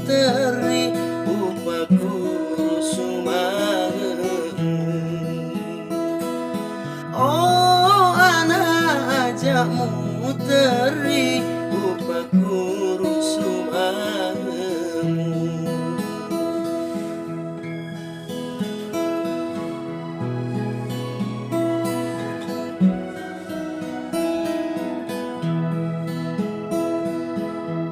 teri upakuru sumangen. Oh anak ajakmu teri upakuru sumangen.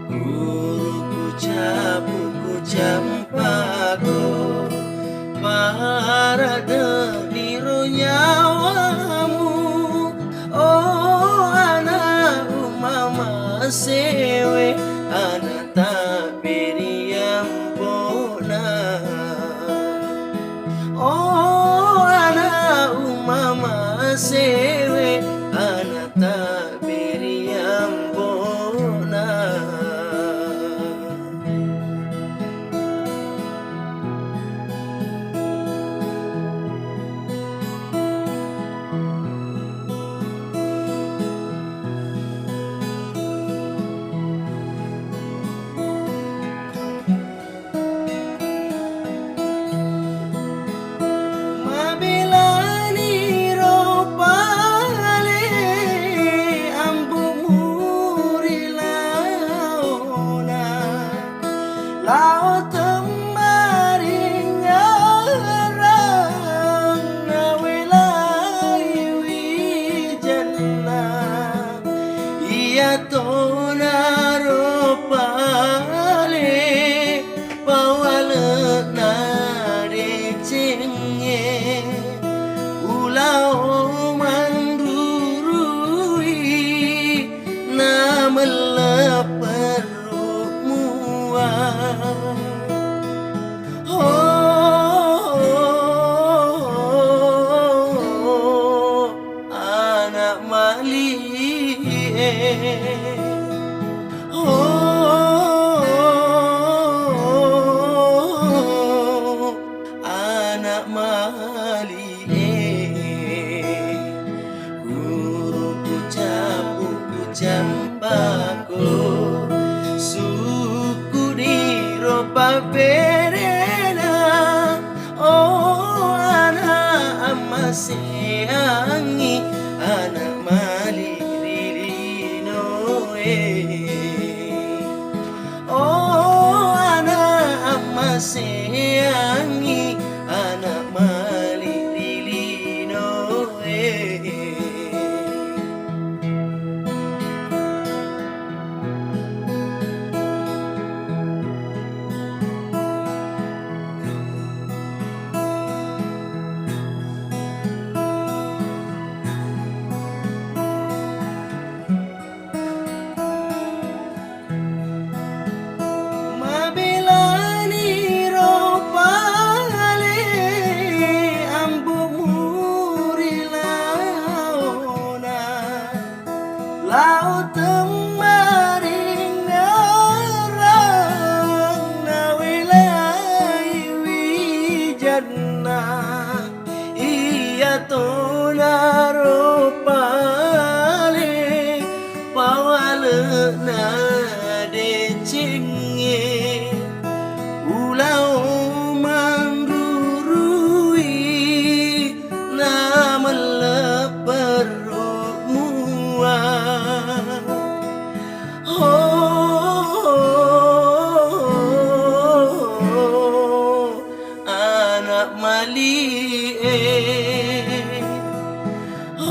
Guruku cabuku campako parade niro nyawamu. Oh anak mama sewe anak tak beriam bona. Oh anak mama sewe anak tak beriam bona. Lao temaring ngarang nawilai wijana. Ia tona ropale pawale nade cenge. Ulau mandurui namela perut mua. Oh, anak mali. Oh, anak mali. Guruku capuku campako suku di ropa berena. Oh anak amaseangi anak mali rilino. Oh anak amaseangi anak mali rilino. Lao temaring ngarang nawilai wijana. Ia tona ropale pawale nade cenge. Ulau mandurui namela perut mua. Oh, anak mali. Oh,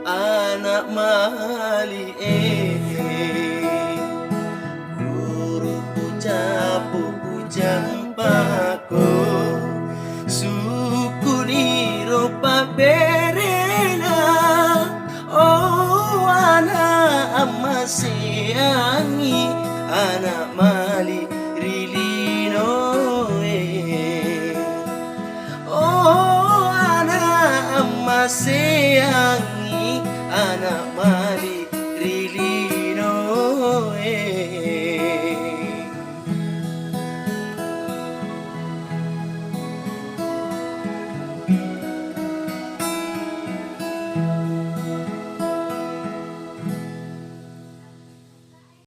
anak mali. Guruku capuku campako suku ni ropa berena. Oh anak amaseangi anak mali rilino. Oh anak amaseangi anak mali